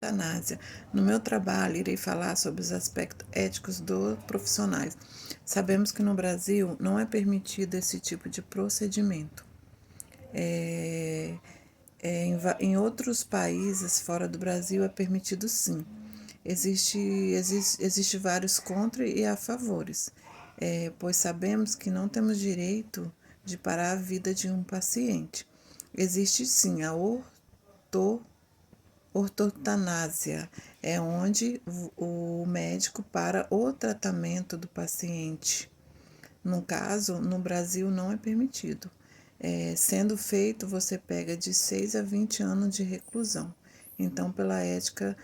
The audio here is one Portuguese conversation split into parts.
eutanásia. No meu trabalho, irei falar sobre os aspectos éticos dos profissionais. Sabemos que no Brasil não é permitido esse tipo de procedimento. Em outros países fora do Brasil é permitido sim. Existe vários contra e a favores, pois sabemos que não temos direito de parar a vida de um paciente. Existe sim a ortotanásia, é onde o médico para o tratamento do paciente. No caso, no Brasil não é permitido. Sendo feito, você pega de 6 a 20 anos de reclusão. Então, pela ética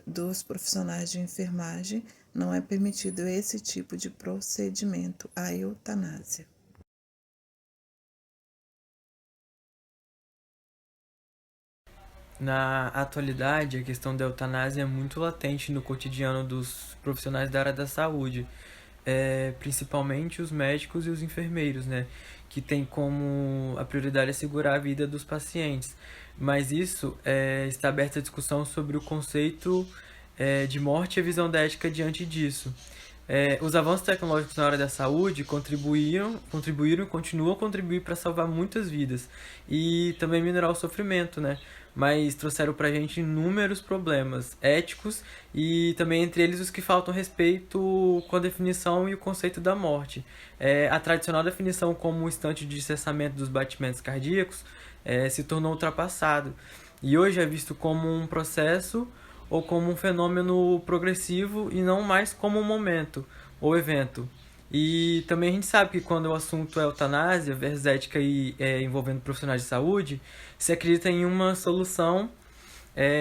dos profissionais de enfermagem, não é permitido esse tipo de procedimento, a eutanásia. Na atualidade, a questão da eutanásia é muito latente no cotidiano dos profissionais da área da saúde, principalmente os médicos e os enfermeiros, né, que tem como a prioridade assegurar a vida dos pacientes. Mas isso está aberta a discussão sobre o conceito de morte e a visão da ética diante disso. Os avanços tecnológicos na área da saúde contribuíram e continuam a contribuir para salvar muitas vidas e também minorar o sofrimento, né? Mas trouxeram para a gente inúmeros problemas éticos e também entre eles os que faltam respeito com a definição e o conceito da morte. A tradicional definição como um instante de cessamento dos batimentos cardíacos se tornou ultrapassado e hoje é visto como um processo ou como um fenômeno progressivo e não mais como um momento ou evento. E também a gente sabe que quando o assunto é eutanásia versus ética envolvendo profissionais de saúde, se acredita em uma solução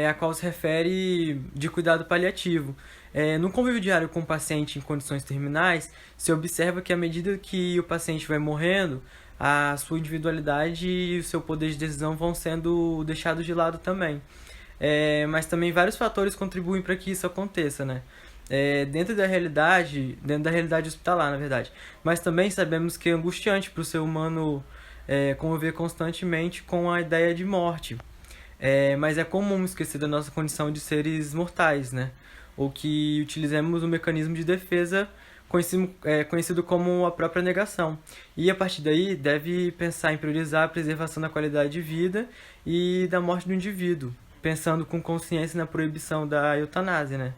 a qual se refere de cuidado paliativo. No convívio diário com o paciente em condições terminais, se observa que à medida que o paciente vai morrendo, a sua individualidade e o seu poder de decisão vão sendo deixados de lado também. Mas também vários fatores contribuem para que isso aconteça, né? Dentro da realidade hospitalar, na verdade. Mas também sabemos que é angustiante para o ser humano conviver constantemente com a ideia de morte. Mas é comum esquecer da nossa condição de seres mortais, né? Ou que utilizemos um mecanismo de defesa conhecido como a própria negação. E a partir daí deve pensar em priorizar a preservação da qualidade de vida e da morte do indivíduo, pensando com consciência na proibição da eutanásia, né?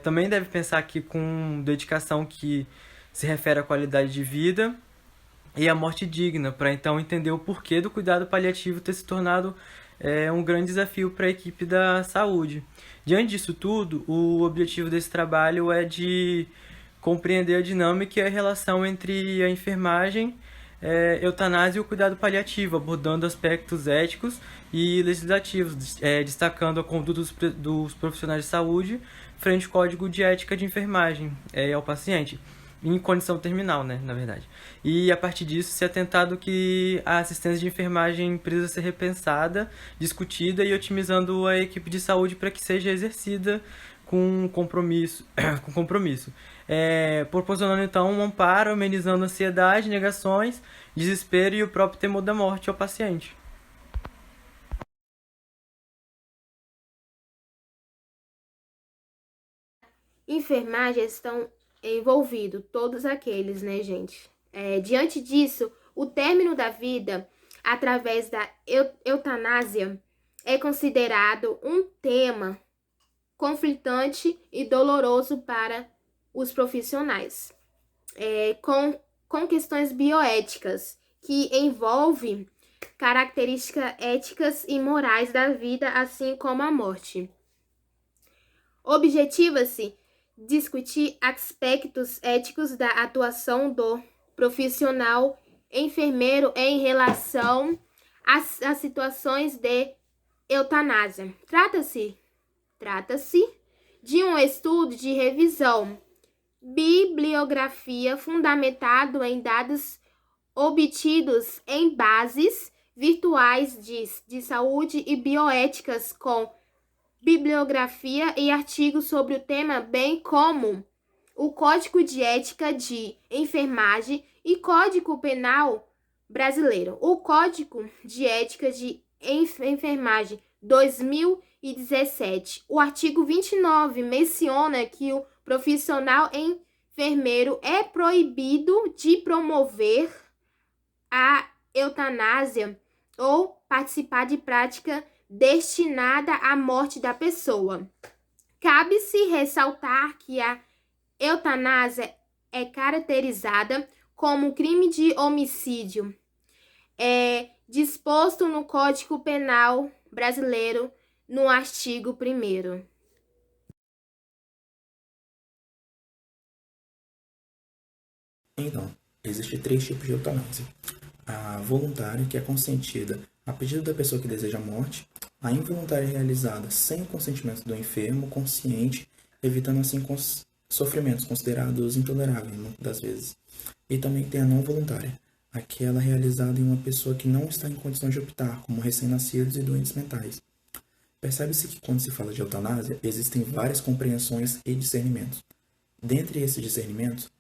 Também deve pensar aqui com dedicação que se refere à qualidade de vida e à morte digna, para então entender o porquê do cuidado paliativo ter se tornado um grande desafio para a equipe da saúde. Diante disso tudo, o objetivo desse trabalho é de compreender a dinâmica e a relação entre a enfermagem, eutanásia e o cuidado paliativo, abordando aspectos éticos e legislativos, destacando a conduta dos profissionais de saúde frente ao código de ética de enfermagem ao paciente, em condição terminal, né, na verdade. E a partir disso, se atentado que a assistência de enfermagem precisa ser repensada, discutida e otimizando a equipe de saúde para que seja exercida com compromisso, proporcionando então um amparo, amenizando ansiedade, negações, desespero e o próprio temor da morte ao paciente. Enfermagem estão envolvidos, todos aqueles, né, gente? Diante disso, o término da vida através da eutanásia é considerado um tema conflitante e doloroso para os profissionais, com questões bioéticas que envolvem características éticas e morais da vida, assim como a morte. Objetiva-se discutir aspectos éticos da atuação do profissional enfermeiro em relação às situações de eutanásia. Trata-se de um estudo de revisão, bibliografia fundamentado em dados obtidos em bases virtuais de saúde e bioéticas com bibliografia e artigos sobre o tema, bem como o Código de Ética de Enfermagem e Código Penal Brasileiro. O Código de Ética de Enfermagem 2017. O artigo 29 menciona que o profissional enfermeiro é proibido de promover a eutanásia ou participar de prática destinada à morte da pessoa. Cabe-se ressaltar que a eutanásia é caracterizada como crime de homicídio, disposto no Código Penal brasileiro no artigo 1º. Então, existem 3 tipos de eutanásia. A voluntária, que é consentida a pedido da pessoa que deseja a morte. A involuntária, realizada sem o consentimento do enfermo consciente, evitando assim sofrimentos considerados intoleráveis, muitas das vezes. E também tem a não voluntária, aquela realizada em uma pessoa que não está em condições de optar, como recém-nascidos e doentes mentais. Percebe-se que quando se fala de eutanásia, existem várias compreensões e discernimentos. Dentre esses discernimentos,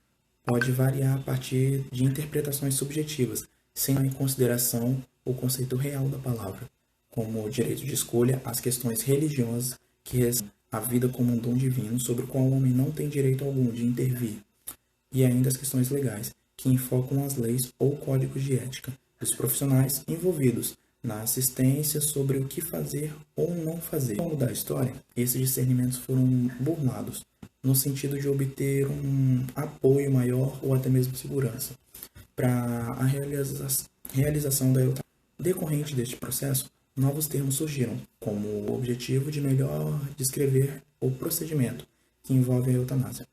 pode variar a partir de interpretações subjetivas, sem levar em consideração o conceito real da palavra, como o direito de escolha, as questões religiosas que recebem a vida como um dom divino sobre o qual o homem não tem direito algum de intervir, e ainda as questões legais, que enfocam as leis ou códigos de ética dos profissionais envolvidos na assistência sobre o que fazer ou não fazer. Ao longo da história, esses discernimentos foram burlados, no sentido de obter um apoio maior ou até mesmo segurança para a realização da eutanásia. Decorrente deste processo, novos termos surgiram, como o objetivo de melhor descrever o procedimento que envolve a eutanásia.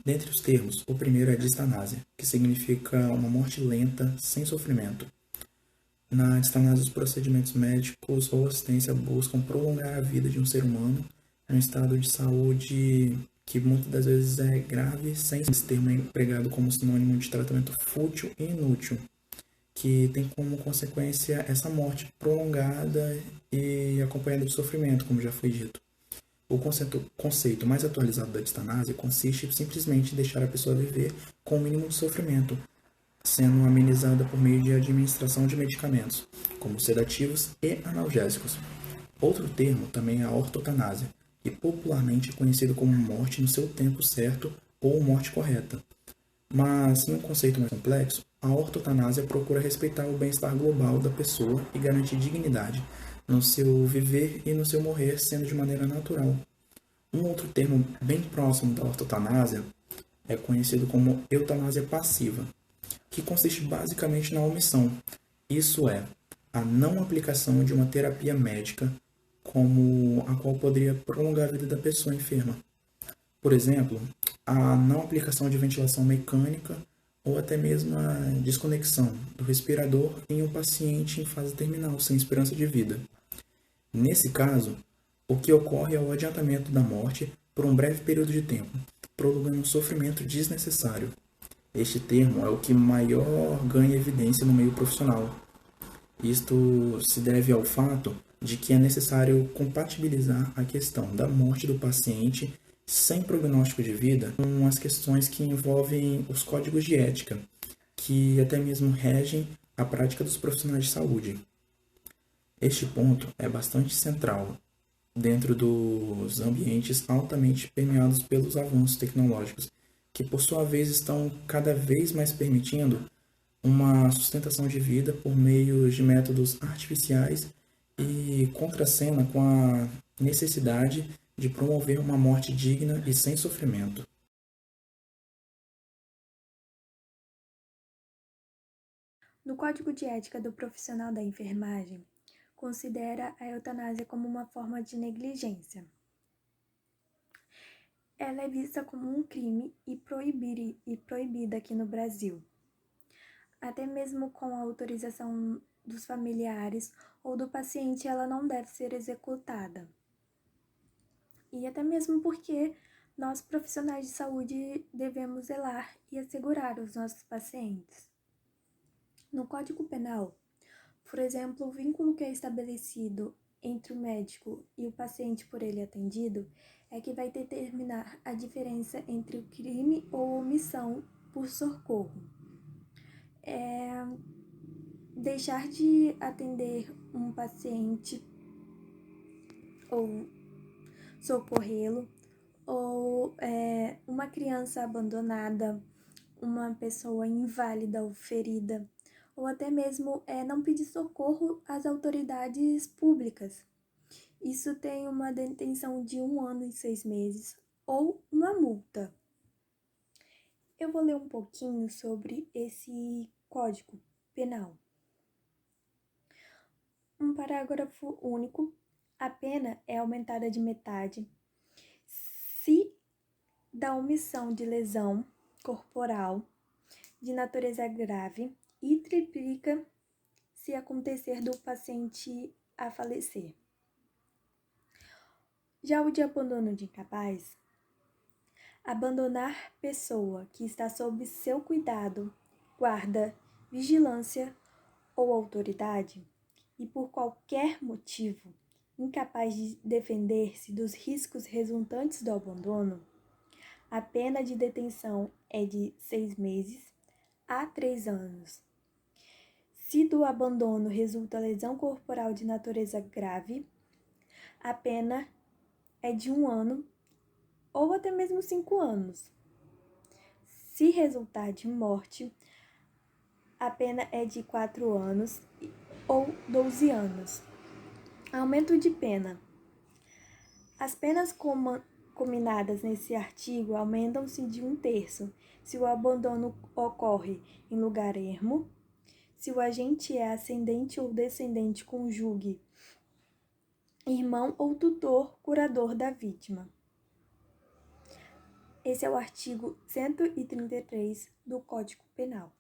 Dentre os termos, o primeiro é distanásia, que significa uma morte lenta, sem sofrimento. Na distanásia, os procedimentos médicos ou assistência buscam prolongar a vida de um ser humano em um estado de saúde que muitas das vezes é grave, sem esse termo é empregado como sinônimo de tratamento fútil e inútil, que tem como consequência essa morte prolongada e acompanhada de sofrimento, como já foi dito. O conceito mais atualizado da distanásia consiste simplesmente em deixar a pessoa viver com o mínimo de sofrimento, sendo amenizada por meio de administração de medicamentos, como sedativos e analgésicos. Outro termo também é a ortotanásia, que popularmente é conhecido como morte no seu tempo certo ou morte correta. Mas, em um conceito mais complexo, a ortotanásia procura respeitar o bem-estar global da pessoa e garantir dignidade no seu viver e no seu morrer, sendo de maneira natural. Um outro termo bem próximo da ortotanásia é conhecido como eutanásia passiva, que consiste basicamente na omissão, isso é, a não aplicação de uma terapia médica como a qual poderia prolongar a vida da pessoa enferma. Por exemplo, a não aplicação de ventilação mecânica ou até mesmo a desconexão do respirador em um paciente em fase terminal, sem esperança de vida. Nesse caso, o que ocorre é o adiantamento da morte por um breve período de tempo, prolongando um sofrimento desnecessário. Este termo é o que maior ganha evidência no meio profissional. Isto se deve ao fato de que é necessário compatibilizar a questão da morte do paciente sem prognóstico de vida com as questões que envolvem os códigos de ética, que até mesmo regem a prática dos profissionais de saúde. Este ponto é bastante central dentro dos ambientes altamente permeados pelos avanços tecnológicos, que por sua vez estão cada vez mais permitindo uma sustentação de vida por meio de métodos artificiais e contracena com a necessidade de promover uma morte digna e sem sofrimento. No Código de Ética do Profissional da Enfermagem, considera a eutanásia como uma forma de negligência. Ela é vista como um crime e proibida aqui no Brasil, até mesmo com a autorização dos familiares ou do paciente, ela não deve ser executada. E até mesmo porque nós, profissionais de saúde, devemos zelar e assegurar os nossos pacientes. No Código Penal, por exemplo, o vínculo que é estabelecido entre o médico e o paciente por ele atendido é que vai determinar a diferença entre o crime ou omissão por socorro. Deixar de atender um paciente ou socorrê-lo, ou uma criança abandonada, uma pessoa inválida ou ferida, ou até mesmo não pedir socorro às autoridades públicas. Isso tem uma detenção de 1 ano e 6 meses ou uma multa. Eu vou ler um pouquinho sobre esse Código Penal. Um parágrafo único. A pena é aumentada de metade se da omissão de lesão corporal de natureza grave e triplica se acontecer do paciente a falecer. Já o de abandono de incapaz, abandonar pessoa que está sob seu cuidado, guarda, vigilância ou autoridade e por qualquer motivo incapaz de defender-se dos riscos resultantes do abandono, a pena de detenção é de 6 meses a 3 anos. Se do abandono resulta lesão corporal de natureza grave, a pena é de 1 ano ou até mesmo 5 anos. Se resultar de morte, a pena é de 4 anos ou 12 anos. Aumento de pena. As penas combinadas nesse artigo aumentam-se de 1/3 se o abandono ocorre em lugar ermo, se o agente é ascendente ou descendente cônjuge, irmão ou tutor curador da vítima. Esse é o artigo 133 do Código Penal.